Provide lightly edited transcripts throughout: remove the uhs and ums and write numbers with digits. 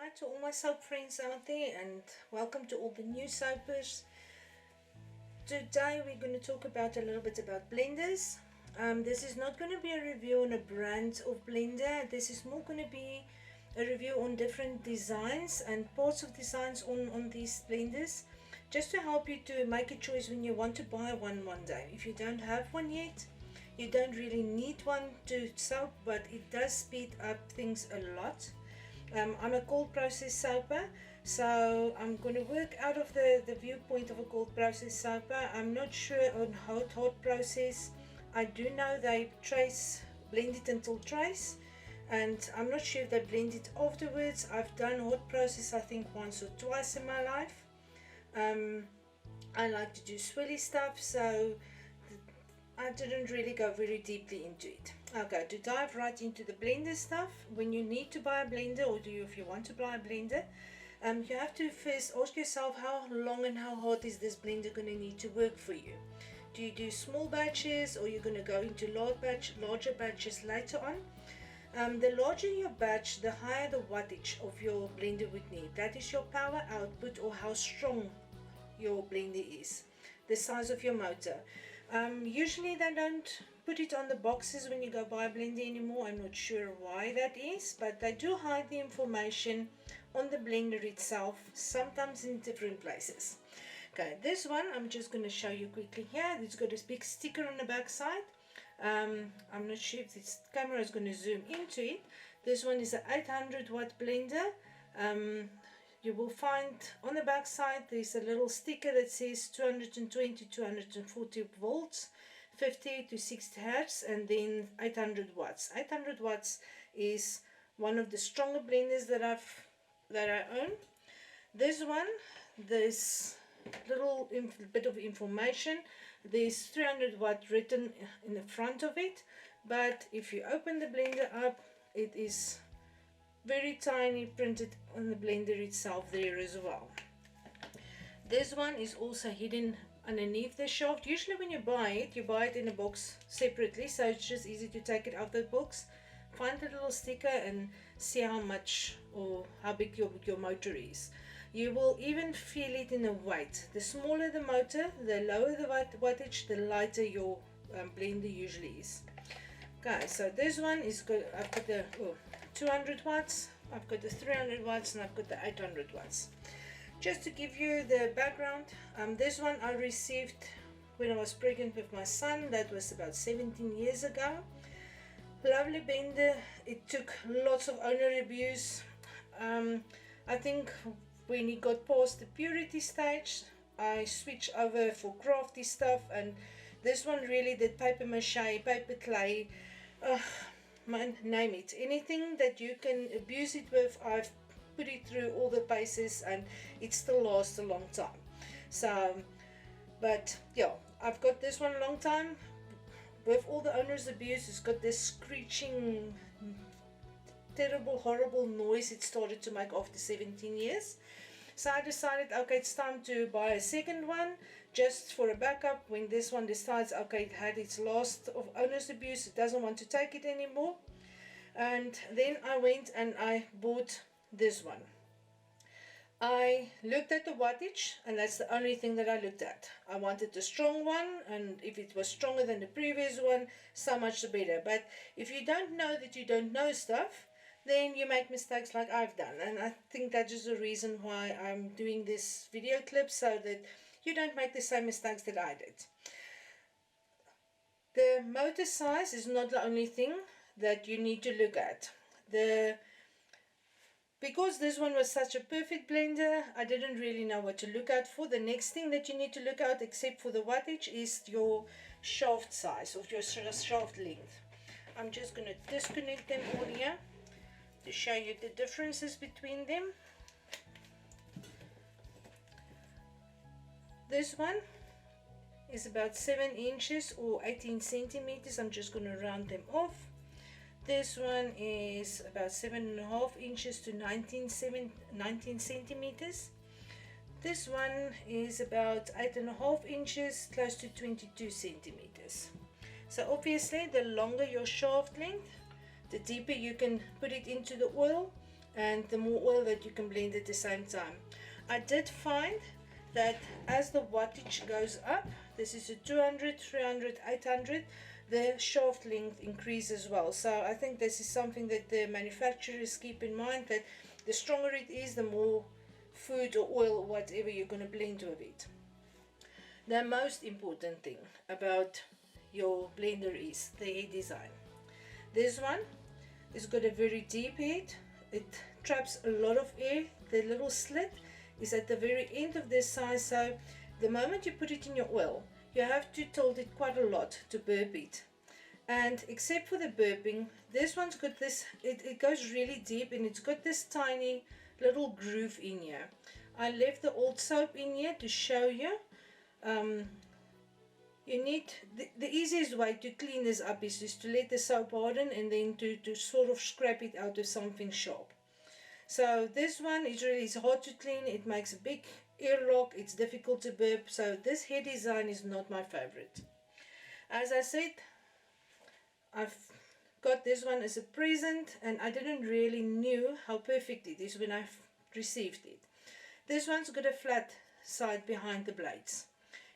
Hi to all my soap friends out there, and welcome to all the new soapers. Today we're going to talk about a little bit about blenders. This is not going to be a review on a brand of blender. This is more going to be a review on different designs and parts of designs on these blenders, just to help you to make a choice when you want to buy one day. If you don't have one yet, you don't really need one to soap, but it does speed up things a lot. I'm a cold process soaper, so I'm going to work out of the viewpoint of a cold process soaper. I'm not sure on hot process. I do know they blend it until trace, and I'm not sure if they blend it afterwards. I've done hot process I think once or twice in my life. I like to do swirly stuff, so I didn't really go very deeply into it. Okay, to dive right into the blender stuff, when you need to buy a blender, or if you want to buy a blender, you have to first ask yourself how long and how hard is this blender going to need to work for you. Do you do small batches, or you're going to go into larger batches later on? The larger your batch, the higher the wattage of your blender would need. That is your power output, or how strong your blender is, the size of your motor. Usually they don't put it on the boxes when you go buy a blender anymore. I'm not sure why that is, but they do hide the information on the blender itself, sometimes in different places. Okay, this one I'm just going to show you quickly here. It's got a big sticker on the back side. I'm not sure if this camera is going to zoom into it. This one is an 800 watt blender. You will find on the back side there's a little sticker that says 220 240 volts, 50 to 60 hertz, and then 800 watts. 800 watts is one of the stronger blenders that I own. This one, there's little bit of information. There's 300 watt written in the front of it, but if you open the blender up, it is very tiny printed on the blender itself there as well. This one is also hidden underneath the shaft. Usually when you buy it in a box separately, so it's just easy to take it out of the box, find the little sticker and see how much or how big your motor is. You will even feel it in the weight. The smaller the motor, the lower the wattage, the lighter your blender usually is. Okay, so this one is good. I've got the 200 watts, I've got the 300 watts, and I've got the 800 watts. Just to give you the background, this one I received when I was pregnant with my son. That was about 17 years ago. Lovely blender. It took lots of owner abuse. I think when it got past the purity stage, I switched over for crafty stuff, and this one really did paper mache, paper clay, man, name it. Anything that you can abuse it with, I've put it through all the paces, and it still lasts a long time. So, but yeah, I've got this one a long time. With all the owner's abuse, it's got this screeching, terrible, horrible noise it started to make after 17 years. So I decided, okay, it's time to buy a second one, just for a backup when this one decides, okay, it had its last of owner's abuse, it doesn't want to take it anymore. And then I went and I bought this one. I looked at the wattage, and that's the only thing that I looked at. I wanted a strong one, and if it was stronger than the previous one, so much the better. But if you don't know that you don't know stuff, then you make mistakes like I've done, and I think that is the reason why I'm doing this video clip, so that you don't make the same mistakes that I did. The motor size is not the only thing that you need to look at. Because this one was such a perfect blender, I didn't really know what to look out for. The next thing that you need to look at, except for the wattage, is your shaft size, or your shaft length. I'm just going to disconnect them all here to show you the differences between them. This one is about 7 inches or 18 centimeters. I'm just going to round them off. This one is about 7.5 inches to 19 centimeters. This one is about 8.5 inches, close to 22 centimeters. So obviously the longer your shaft length, the deeper you can put it into the oil, and the more oil that you can blend at the same time. I did find that as the wattage goes up, this is a 200, 300, 800, the shaft length increases as well. So I think this is something that the manufacturers keep in mind, that the stronger it is, the more food or oil or whatever you're going to blend with it. The most important thing about your blender is the head design. This one has got a very deep head. It traps a lot of air. The little slit is at the very end of this size, so the moment you put it in your oil, you have to tilt it quite a lot to burp it. And except for the burping, this one's got this, it goes really deep, and it's got this tiny little groove in here. I left the old soap in here to show you. You need, the easiest way to clean this up is just to let the soap harden, and then to sort of scrape it out of something sharp. So this one is hard to clean. It makes a big airlock. It's difficult to burp. So this head design is not my favorite. As I said, I've got this one as a present, and I didn't really knew how perfect it is when I received it. This one's got a flat side behind the blades.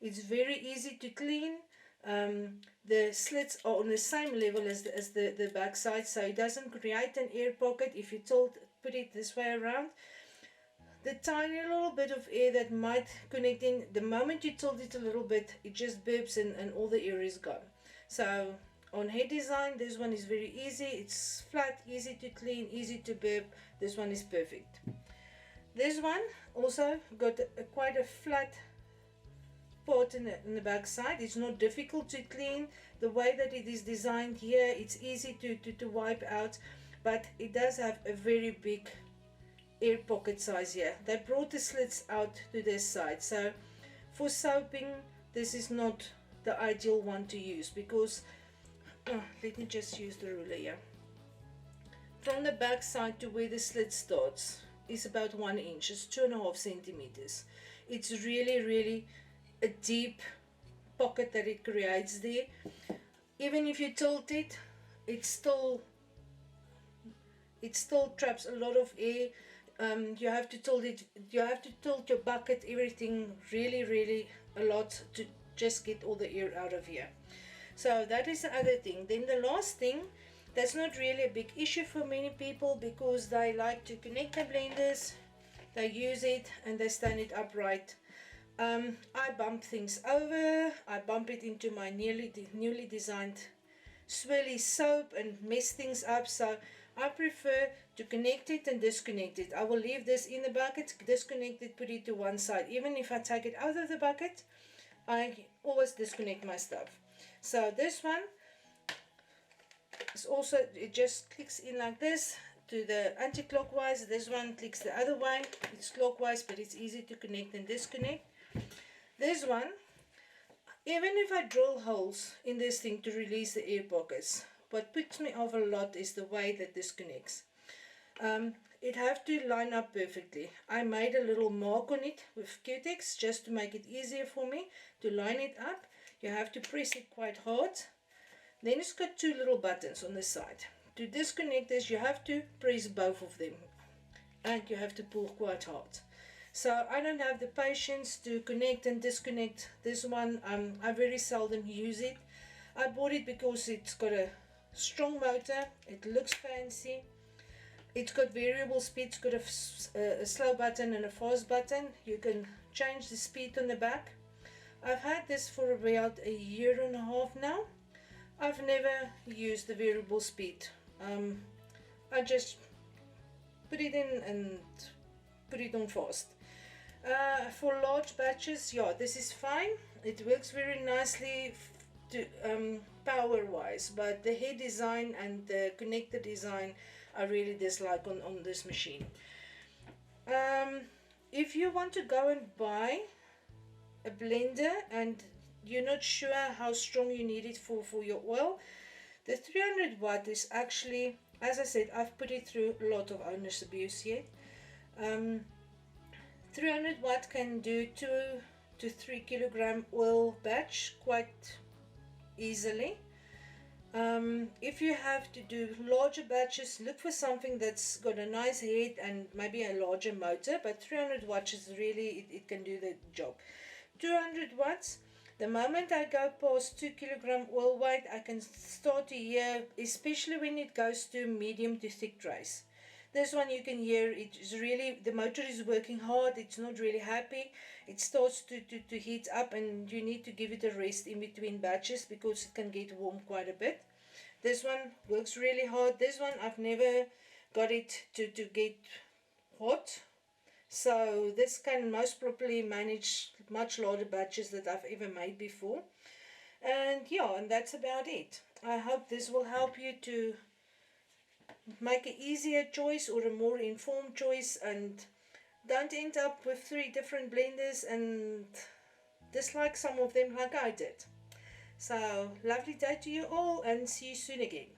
It's very easy to clean. The slits are on the same level as the back side, so it doesn't create an air pocket if you put it this way around. The tiny little bit of air that might connect in, the moment you tilt it a little bit, it just burps and all the air is gone. So on head design, this one is very easy. It's flat, easy to clean, easy to burp. This one is perfect. This one also got quite a flat part in the back side. It's not difficult to clean. The way that it is designed here, it's easy to wipe out, but it does have a very big air pocket size here. They brought the slits out to this side, so for soaping this is not the ideal one to use, because let me just use the ruler here. From the back side to where the slit starts is about 1 inch. It's 2.5 centimeters. It's really a deep pocket that it creates there. Even if you tilt it, it still traps a lot of air. You have to tilt it, you have to tilt your bucket, everything really a lot to just get all the air out of here. So that is the other thing. Then the last thing, that's not really a big issue for many people, because they like to connect the blenders, they use it and they stand it upright. I bump things over, I bump it into my newly designed swirly soap and mess things up, so I prefer to connect it and disconnect it. I will leave this in the bucket, disconnect it, put it to one side. Even if I take it out of the bucket, I always disconnect my stuff. So this one is also, it just clicks in like this to the anti-clockwise. This one clicks the other way, it's clockwise, but it's easy to connect and disconnect. This one, even if I drill holes in this thing to release the air pockets, what puts me off a lot is the way that this connects. It have to line up perfectly. I made a little mark on it with Q-Tex just to make it easier for me to line it up. You have to press it quite hard. Then it's got 2 little buttons on the side. To disconnect this, you have to press both of them, and you have to pull quite hard. So I don't have the patience to connect and disconnect this one. I very seldom use it. I bought it because it's got a strong motor, it looks fancy, it's got variable speed, it's got a slow button and a fast button. You can change the speed on the back. I've had this for about 1.5 years now. I've never used the variable speed. I just put it in and put it on fast. For large batches, yeah, this is fine. It works very nicely to power wise, but the head design and the connector design I really dislike on this machine. If you want to go and buy a blender and you're not sure how strong you need it for your oil, the 300 watt is actually, as I said, I've put it through a lot of owner's abuse yet. 300 watt can do 2 to 3 kilogram oil batch quite easily. If you have to do larger batches, look for something that's got a nice head and maybe a larger motor, but 300 watts is really, it can do the job. 200 watts, the moment I go past 2 kilogram oil weight, I can start to hear, especially when it goes to medium to thick trace. This one you can hear it is really, the motor is working hard, it's not really happy. It starts to heat up and you need to give it a rest in between batches because it can get warm quite a bit. This one works really hard. This one I've never got it to get hot. So this can most probably manage much larger batches that I've ever made before. And yeah, and that's about it. I hope this will help you to make an easier choice or a more informed choice and don't end up with 3 different blenders and dislike some of them like I did. So lovely day to you all and see you soon again.